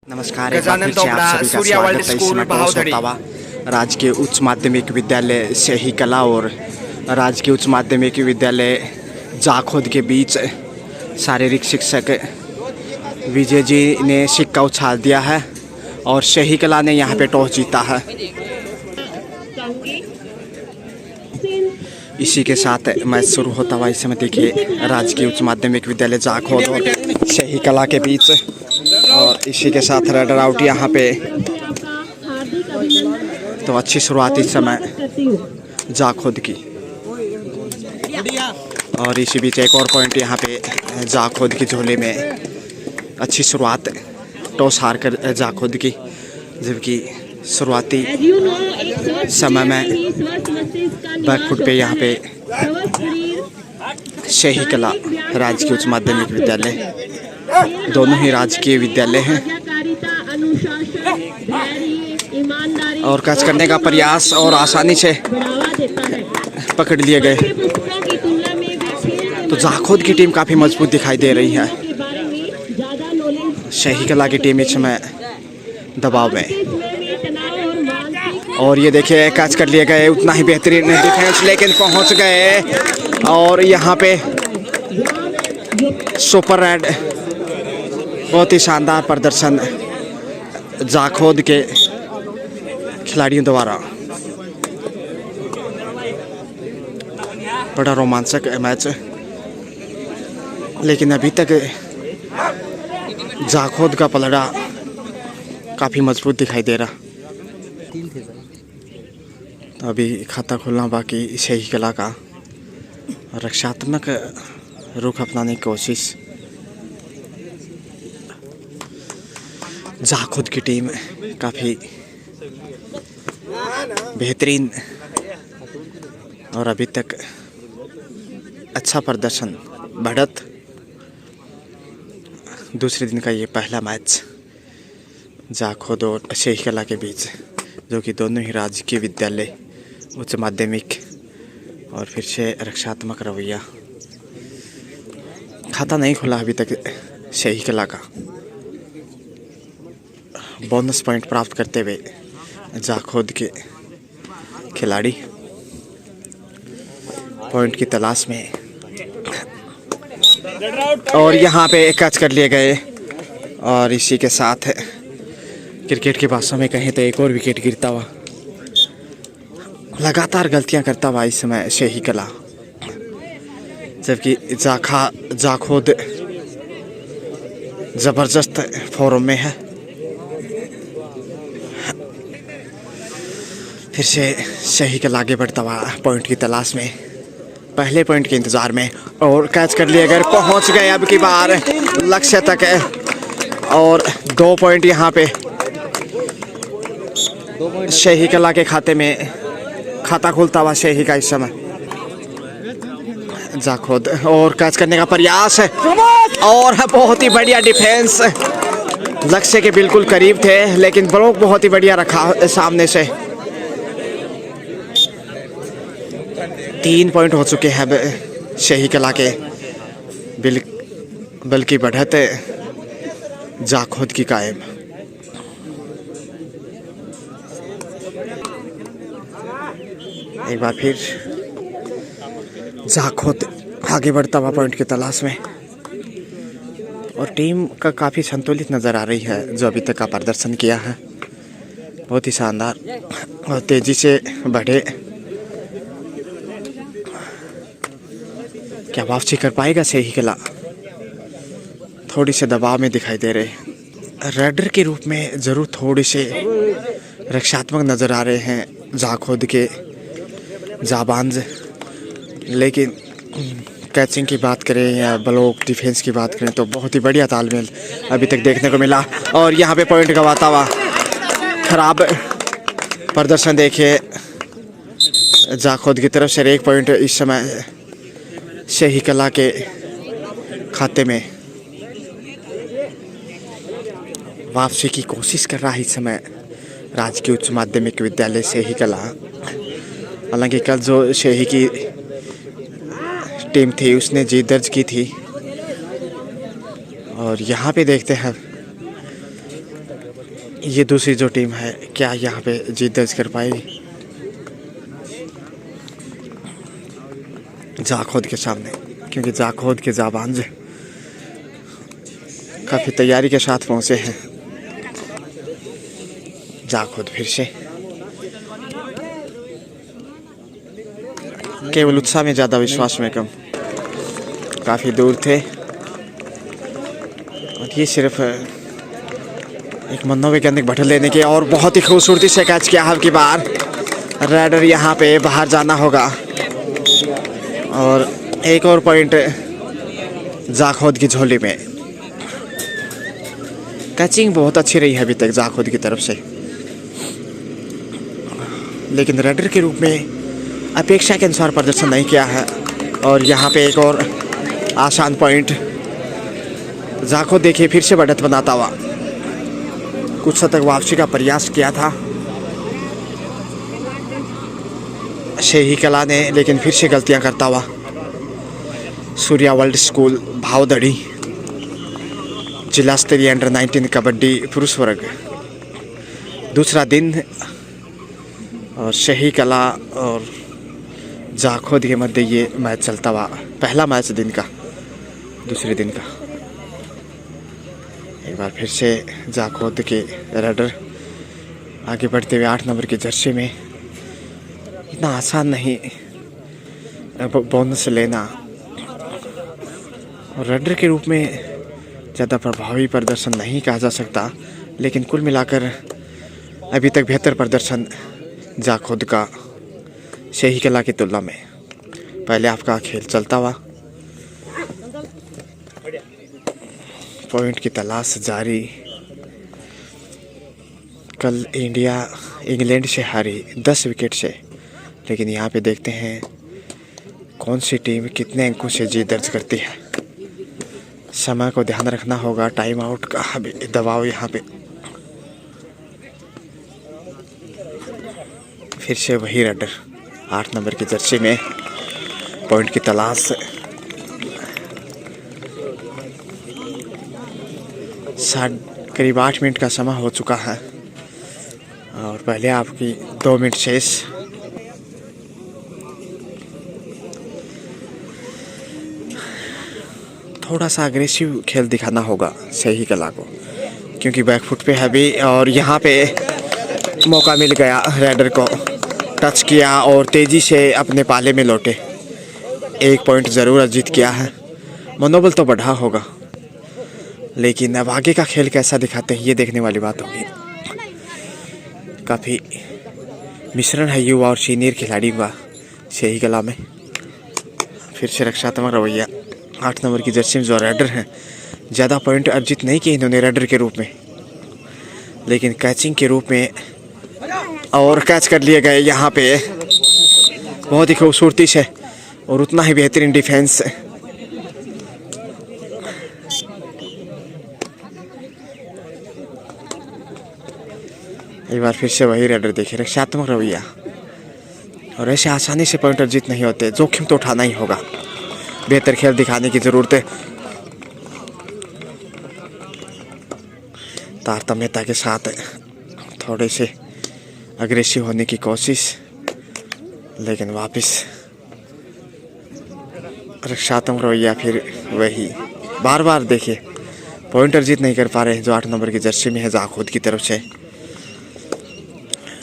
नमस्कार, एक बार फिर से आप सभी का स्वागत है। इस समय टॉस होता हुआ राजकीय उच्च माध्यमिक विद्यालय सही कला और राजकीय उच्च माध्यमिक विद्यालय जाखोद के बीच शारीरिक शिक्षक विजय जी ने सिक्का उछाल दिया है और सही कला ने यहाँ पे टॉस जीता है। इसी के साथ मैच शुरू होता हुआ इस समय देखिए राजकीय उच्च माध्यमिक विद्यालय जाखोद और सही कला के बीच, और इसी के साथ रनर आउट यहाँ पे। तो अच्छी शुरुआत इस समय जाखोद की, और इसी बीच एक और पॉइंट यहाँ पे जाखोद की झोले में। अच्छी शुरुआत टॉस हार कर जाखोद की, जबकि शुरुआती समय में बैकफुट पे यहाँ पे सही कला राजकीय उच्च माध्यमिक विद्यालय, दोनों ही राजकीय विद्यालय हैं, और कैच करने का प्रयास और आसानी से पकड़ लिए गए। तो जाखोद की टीम काफ़ी मजबूत दिखाई दे रही है, सही कला की टीम इस समय दबाव में। और ये देखिए कैच कर लिए गए, उतना ही बेहतरीन डिफेंस, लेकिन पहुंच गए। और यहाँ पे सुपर रेड, बहुत ही शानदार प्रदर्शन जाखोद के खिलाड़ियों द्वारा। बड़ा रोमांचक मैच, लेकिन अभी तक जाखोद का पलड़ा काफ़ी मजबूत दिखाई दे रहा। तो अभी खाता खोलना बाकी सही कला का, रक्षात्मक रुख अपनाने की कोशिश जाखोद की टीम काफ़ी बेहतरीन, और अभी तक अच्छा प्रदर्शन बढ़त। दूसरे दिन का ये पहला मैच जाखोद और सही कला के बीच, जो कि दोनों ही राजकीय विद्यालय उच्च माध्यमिक, और फिर से रक्षात्मक रवैया। खाता नहीं खुला अभी तक सही कला का। बोनस पॉइंट प्राप्त करते हुए जाखोद के खिलाड़ी पॉइंट की तलाश में, और यहाँ पे कैच कर लिए गए। और इसी के साथ क्रिकेट की भाषा में कहें तो एक और विकेट गिरता हुआ, लगातार गलतियां करता हुआ इस समय सही कला, जबकि जाखोद जबरदस्त फॉर्म में है। फिर से सही कला आगे बढ़ता हुआ पॉइंट की तलाश में, पहले पॉइंट के इंतजार में, और कैच कर लिए अगर पहुंच गए अब की बार लक्ष्य तक है। और 2 पॉइंट यहाँ पे सही कला के खाते में, खाता खुलता हुआ सही का इस समय जाखोद, और कैच करने का प्रयास है, और बहुत ही बढ़िया डिफेंस, लक्ष्य के बिल्कुल करीब थे, लेकिन ब्लॉक बहुत ही बढ़िया रखा सामने से। 3 पॉइंट हो चुके हैं सही कला के, बल्कि बढ़त जाखोद की कायम। एक बार फिर जाखोद आगे बढ़ता हुआ पॉइंट की तलाश में, और टीम का काफ़ी संतुलित नज़र आ रही है। जो अभी तक का प्रदर्शन किया है बहुत ही शानदार और तेज़ी से बढ़े। क्या वापसी कर पाएगा सही कला? थोड़ी से दबाव में दिखाई दे रहे, रेडर के रूप में ज़रूर थोड़ी से रक्षात्मक नज़र आ रहे हैं जाखोद के जाबांज, लेकिन कैचिंग की बात करें या ब्लॉक डिफेंस की बात करें तो बहुत ही बढ़िया तालमेल अभी तक देखने को मिला। और यहाँ पे पॉइंट गंवाता हुआ खराब प्रदर्शन देखिए जाखोद की तरफ से। 1 पॉइंट इस समय सही कला के खाते में, वापसी की कोशिश कर रहा है इस समय राजकीय उच्च माध्यमिक विद्यालय सही कला। हालांकि कल जो सही की टीम थी उसने जीत दर्ज की थी, और यहाँ पे देखते हैं ये दूसरी जो टीम है क्या यहाँ पे जीत दर्ज कर पाएगी जाखोद के सामने, क्योंकि जाखोद के जाबांज काफ़ी तैयारी के साथ पहुँचे हैं। जाखोद फिर से केवल उत्साह में ज़्यादा, विश्वास में कम। काफ़ी दूर थे और ये सिर्फ एक मनोवैज्ञानिक बैठल लेने के, और बहुत ही खूबसूरती से कैच किया है की बार। राइडर यहाँ पे बाहर जाना होगा और एक और पॉइंट जाखोद की झोली में। कैचिंग बहुत अच्छी रही है अभी तक जाखोद की तरफ से, लेकिन राइडर के रूप में अपेक्षा के अनुसार प्रदर्शन नहीं किया है। और यहाँ पे एक और आसान पॉइंट जाखोद देखिए फिर से बढ़त बनाता हुआ, कुछ हद तक वापसी का प्रयास किया था शेही कला ने, लेकिन फिर से गलतियां करता हुआ। सूर्या वर्ल्ड स्कूल भावदड़ी जिला स्तरीय अंडर 19 कबड्डी पुरुष वर्ग दूसरा दिन, और शेही कला और जाखोद के मध्य ये मैच चलता हुआ, पहला मैच दिन का, दूसरे दिन का। एक बार फिर से जाखोद के राइडर आगे बढ़ते हुए 8 नंबर की जर्सी में। इतना आसान नहीं बोनस लेना, और राइडर के रूप में ज़्यादा प्रभावी प्रदर्शन नहीं कहा जा सकता, लेकिन कुल मिलाकर अभी तक बेहतर प्रदर्शन जाखोद का शेही कला की तुलना में। पहले आपका खेल चलता हुआ, पॉइंट की तलाश जारी। कल इंडिया इंग्लैंड से हारी 10 विकेट से, लेकिन यहाँ पे देखते हैं कौन सी टीम कितने अंकों से जीत दर्ज करती है। समय को ध्यान रखना होगा, टाइम आउट का दबाव यहाँ पे। फिर से वही राइडर 8 नंबर की जर्सी में पॉइंट की तलाश। करीब 8 मिनट का समय हो चुका है और पहले आपकी 2 मिनट शेष। थोड़ा सा अग्रेसिव खेल दिखाना होगा शेही कला को, क्योंकि बैकफुट पे है भी, और यहाँ पे मौका मिल गया राइडर को, टच किया और तेज़ी से अपने पाले में लौटे। 1 पॉइंट ज़रूर अर्जित किया है, मनोबल तो बढ़ा होगा, लेकिन अब आगे का खेल कैसा दिखाते हैं ये देखने वाली बात होगी। काफ़ी मिश्रण है युवा और सीनियर खिलाड़ी का शेही कला में। फिर से रक्षात्मक रवैया 8 नंबर की जर्सी में जो राइडर हैं, ज़्यादा पॉइंट अर्जित नहीं किए इन्होंने राइडर के रूप में, लेकिन कैचिंग के रूप में और कैच कर लिए गए यहाँ पे बहुत ही खूबसूरती से, और उतना ही बेहतरीन डिफेंस। एक बार फिर से वही राइडर देखिए, रक्षात्मक रवैया, और ऐसे आसानी से पॉइंट अर्जित नहीं होते, जोखिम तो उठाना ही होगा, बेहतर खेल दिखाने की ज़रूरत है। तारतम्यता के साथ थोड़े से अग्रेसिव होने की कोशिश, लेकिन वापस रक्षात्मक रवैया। फिर वही बार बार देखिए पॉइंट अर्जित नहीं कर पा रहे जो 8 नंबर की जर्सी में है जाखोद की तरफ से।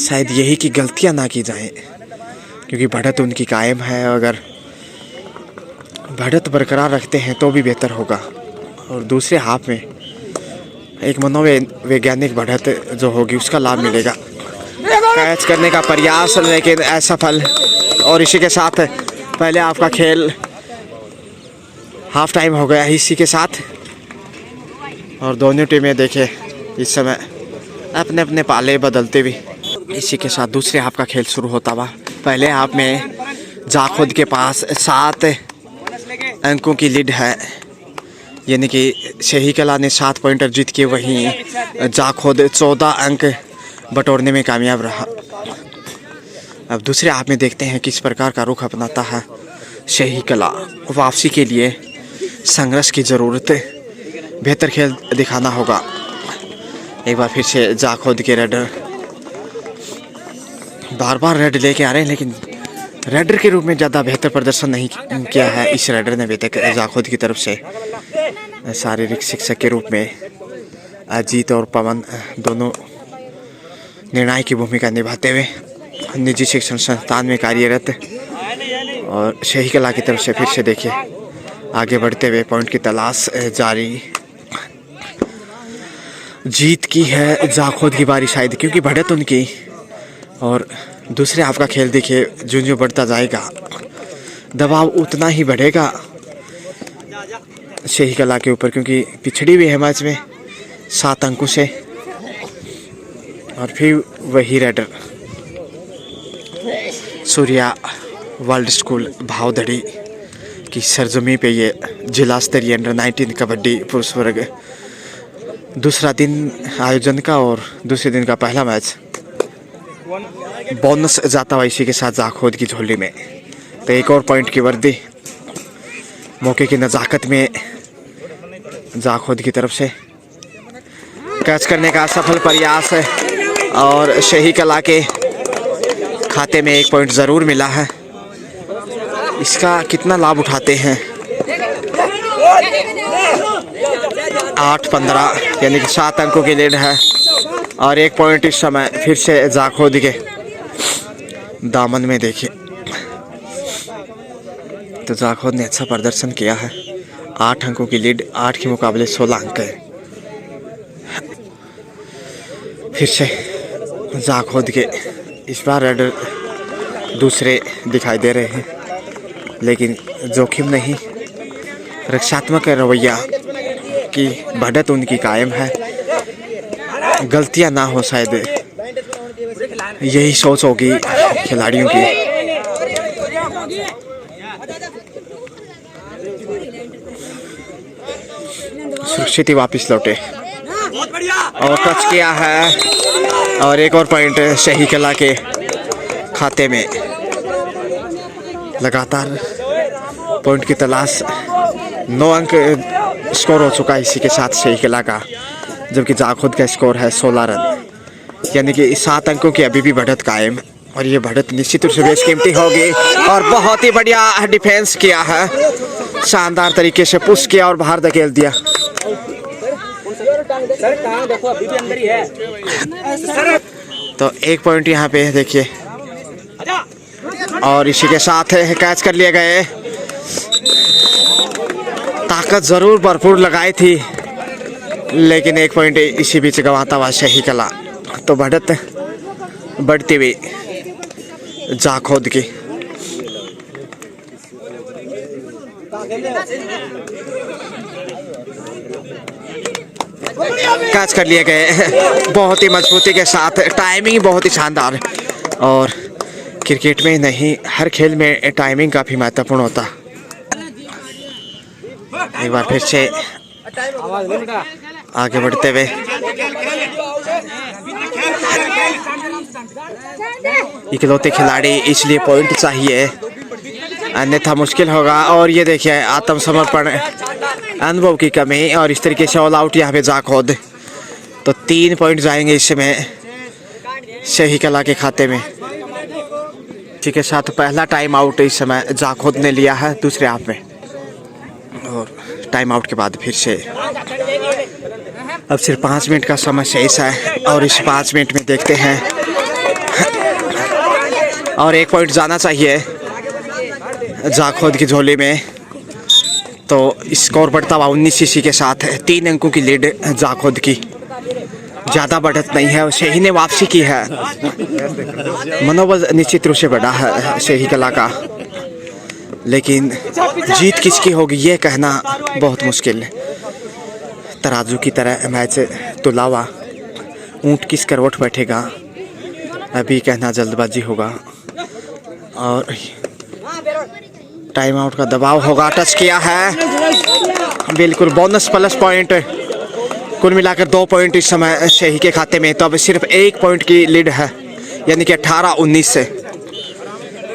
शायद यही की गलतियां ना की जाएं, क्योंकि बढ़त उनकी कायम है, अगर बढ़त बरकरार रखते हैं तो भी बेहतर होगा। और दूसरे हाफ में एक मनोवैज्ञानिक बढ़त जो होगी उसका लाभ मिलेगा। कैच करने का प्रयास लेकिन असफल, और इसी के साथ पहले आपका खेल हाफ टाइम हो गया इसी के साथ। और दोनों टीमें देखे इस समय अपने अपने पाले बदलते हुए। इसी के साथ दूसरे हाफ का खेल शुरू होता हुआ। पहले हाफ में जाखोद के पास 7 अंकों की लीड है, यानी कि शेही कला ने 7 पॉइंट अर्जित किए, वहीं जाखोद 14 अंक बटोरने में कामयाब रहा। अब दूसरे हाफ में देखते हैं किस प्रकार का रुख अपनाता है शेही कला। वापसी के लिए संघर्ष की ज़रूरत है, बेहतर खेल दिखाना होगा। एक बार फिर से जाखोद के रेडर बार बार रेड लेके आ रहे हैं, लेकिन रेडर के रूप में ज़्यादा बेहतर प्रदर्शन नहीं किया है इस रेडर ने अभी तक जाखोद की तरफ से। शारीरिक शिक्षक के रूप में अजीत और पवन दोनों निर्णायक की भूमिका निभाते हुए निजी शिक्षण संस्थान में कार्यरत, और सही कला की तरफ से फिर से देखिए आगे बढ़ते हुए पॉइंट की तलाश जारी। जीत की है जाखोद की बारी शायद, क्योंकि बढ़त उनकी, और दूसरे हाफ का खेल देखिए जो बढ़ता जाएगा दबाव उतना ही बढ़ेगा सही कला के ऊपर, क्योंकि पिछड़ी हुई है मैच में 7 अंकों से। और फिर वही रेडर सूर्या वर्ल्ड स्कूल भावधड़ी की सरजमी पे ये जिला स्तरीय अंडर-19 कबड्डी पुरुष वर्ग दूसरा दिन आयोजन का और दूसरे दिन का पहला मैच बोनस जाता हुआ इसी के साथ जाखोद की झोली में। तो एक और पॉइंट की वर्दी मौके की नज़ाकत में जाखोद की तरफ से कैच करने का सफल प्रयास है, और सही कला के खाते में 1 पॉइंट ज़रूर मिला है। इसका कितना लाभ उठाते हैं 8-15 यानी कि 7 अंकों की लीड है, और 1 पॉइंट इस समय फिर से जाखोद के दामन में देखिए। तो जाखोद ने अच्छा प्रदर्शन किया है, 8 अंकों की लीड, 8 के मुकाबले 16 अंक है। फिर से जाखोद के इस बार रेडर दूसरे दिखाई दे रहे हैं, लेकिन जोखिम नहीं, रक्षात्मक रवैया की बढ़त उनकी कायम है। गलतियां ना हो शायद, यही सोच होगी खिलाड़ियों की। सुरक्षित ही वापस लौटे और टच किया है, और एक और पॉइंट सही कला के खाते में। लगातार पॉइंट की तलाश, 9 अंक स्कोर हो चुका है इसी के साथ सही कला का, जबकि जाखोद का स्कोर है 16 रन, यानी कि 7 अंकों की अभी भी बढ़त कायम, और ये बढ़त निश्चित रूप से बेशकीमती होगी। और बहुत ही बढ़िया डिफेंस किया है, शानदार तरीके से पुश किया और बाहर धकेल दिया। तो 1 पॉइंट यहाँ पे देखिए, और इसी के साथ कैच कर लिए गए। ताकत जरूर भरपूर लगाई थी, लेकिन 1 पॉइंट इसी बीच गंवाता हुआ सही कला। तो बढ़त बढ़ती हुई जाखोद की। कैच कर लिए गए बहुत ही मजबूती के साथ, टाइमिंग बहुत ही शानदार, और क्रिकेट में नहीं हर खेल में टाइमिंग काफी महत्वपूर्ण होता। एक बार फिर से आगे बढ़ते हुए इकलौते खिलाड़ी, इसलिए पॉइंट चाहिए अन्यथा मुश्किल होगा। और ये देखिए आत्मसमर्पण, अनुभव की कमी, और इस तरीके से ऑल आउट यहाँ पे जाखोद। तो 3 पॉइंट जाएंगे इस समय सही कला के खाते में। इसी के साथ पहला टाइम आउट इस समय जाखोद ने लिया है दूसरे हाफ में, और टाइम आउट के बाद फिर से अब सिर्फ 5 मिनट का समय शेष है, और इस 5 मिनट में देखते हैं और 1 पॉइंट जाना चाहिए जाखोद की झोली में। तो स्कोर बढ़ता हुआ 19 इसी के साथ 3 अंकों की लीड जाखोद की, ज़्यादा बढ़त नहीं है। सही ने वापसी की है, मनोबल निश्चित रूप से बढ़ा है सही कला का, लेकिन जीत किसकी होगी ये कहना बहुत मुश्किल है। तराजू की तरह मैच तुला हुआ, ऊँट किस करवट बैठेगा अभी कहना जल्दबाजी होगा, और टाइम आउट का दबाव होगा। टच किया है, बिल्कुल बोनस प्लस पॉइंट, कुल मिलाकर 2 पॉइंट इस समय सही के खाते में। तो अब सिर्फ 1 पॉइंट की लीड है, यानी कि 18-19 से,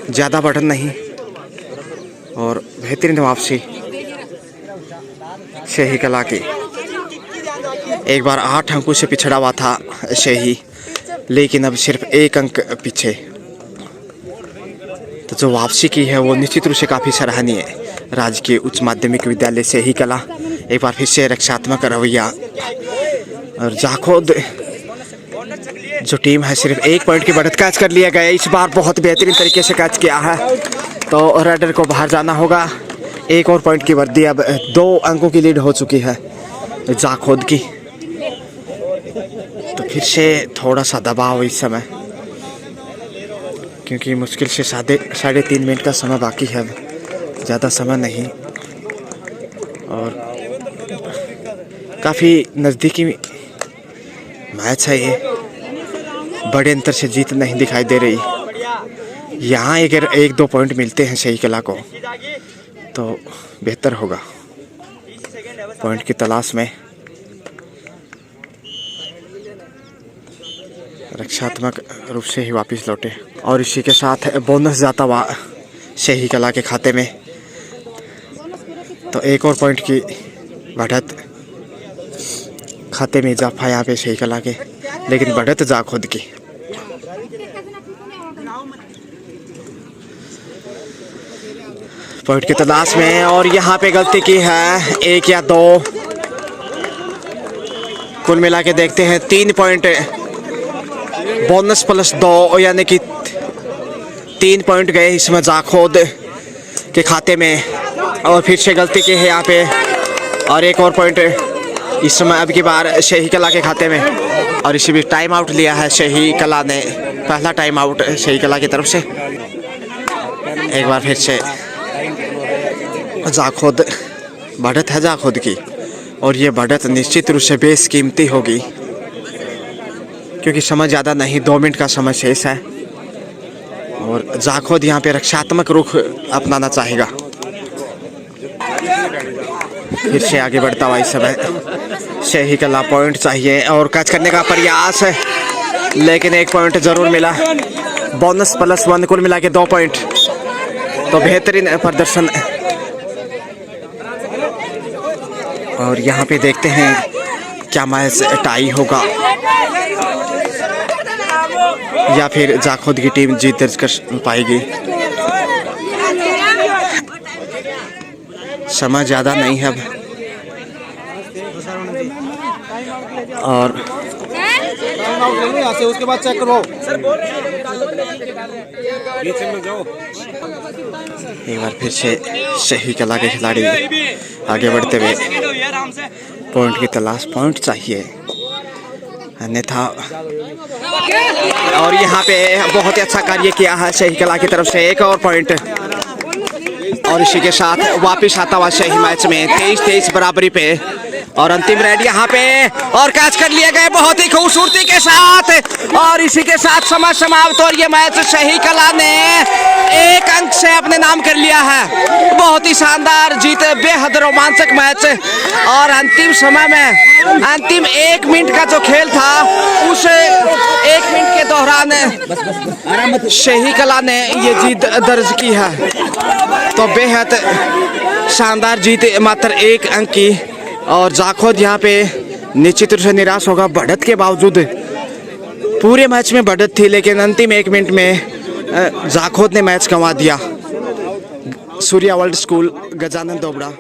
ज़्यादा बढ़त नहीं, और बेहतरीन वापसी सही कला की। एक बार 8 अंकों से पिछड़ा हुआ था शेही, लेकिन अब सिर्फ 1 अंक पीछे। तो जो वापसी की है वो निश्चित रूप से काफ़ी सराहनीय है। राजकीय उच्च माध्यमिक विद्यालय शेही कला एक बार फिर से रक्षात्मक रवैया, और जाखोद जो टीम है सिर्फ 1 पॉइंट की बढ़त। कैच कर लिया गया, इस बार बहुत बेहतरीन तरीके से कैच किया है। तो रेडर को बाहर जाना होगा। 1 और पॉइंट की वर्दी, अब 2 अंकों की लीड हो चुकी है जाखोद की। तो फिर से थोड़ा सा दबाव इस समय, क्योंकि मुश्किल से 3.5 मिनट का समय बाकी है, ज़्यादा समय नहीं, और काफ़ी नज़दीकी मैच है ये। बड़े अंतर से जीत नहीं दिखाई दे रही। यहाँ अगर 1-2 पॉइंट मिलते हैं शेही कला को तो बेहतर होगा। पॉइंट की तलाश में रक्षात्मक रूप से ही वापस लौटे, और इसी के साथ बोनस जाता हुआ शेही कला के खाते में। तो 1 और पॉइंट की बढ़त खाते में इजाफा यहाँ पे शेही कला के, लेकिन बढ़त जाखोद की। पॉइंट की तलाश में, और यहाँ पे गलती की है 1 या 2, कुल मिला के देखते हैं 3 पॉइंट, बोनस प्लस 2, यानी कि 3 पॉइंट गए इसमें जाखोद के खाते में। और फिर से गलती की है यहाँ पे, और 1 और पॉइंट इस समय अब की बार शेही कला के खाते में। और इसी भी टाइम आउट लिया है शेही कला ने, पहला टाइम आउट शेही कला की तरफ से। एक बार फिर से जाखोद, बढ़त है जाखोद की, और ये बढ़त निश्चित रूप से बेशकीमती होगी, क्योंकि समय ज़्यादा नहीं, 2 मिनट का समय शेष है, और जाखोद यहाँ पे रक्षात्मक रुख अपनाना चाहेगा। फिर से आगे बढ़ता हुआ इस समय शेही कला पॉइंट चाहिए, और कैच करने का प्रयास है, लेकिन 1 पॉइंट जरूर मिला। बोनस प्लस 1 कुल मिला के 2 पॉइंट। तो बेहतरीन प्रदर्शन, और यहाँ पे देखते हैं क्या मैच टाई होगा या फिर जाखोद की टीम जीत दर्ज कर पाएगी। समय ज़्यादा नहीं है अब, और उसके बाद चेक करो। एक बार फिर से शेही कला के खिलाड़ी आगे बढ़ते हुए पॉइंट की तलाश, पॉइंट चाहिए अन्यथा। और यहाँ पे बहुत ही अच्छा कार्य किया है शेही कला की तरफ से, 1 और पॉइंट। और इसी के साथ वापिस आता हुआ शेही मैच में 23-23 बराबरी पे, और अंतिम रेड यहाँ पे, और कैच कर लिए गए बहुत ही खूबसूरती के साथ, और इसी के साथ समय समाप्त। और ये मैच शेही कला ने 1 अंक से अपने नाम कर लिया है। बहुत ही शानदार जीत, बेहद रोमांचक मैच, और अंतिम समय में अंतिम 1 मिनट का जो खेल था उस 1 मिनट के दौरान शेही कला ने ये जीत दर्ज की है। तो बेहद शानदार जीत, मात्र 1 अंक की, और जाखोद यहाँ पे निश्चित रूप से निराश होगा। बढ़त के बावजूद पूरे मैच में बढ़त थी, लेकिन अंतिम 1 मिनट में जाखोद ने मैच गंवा दिया। Surya world school, Gajanan Dobra.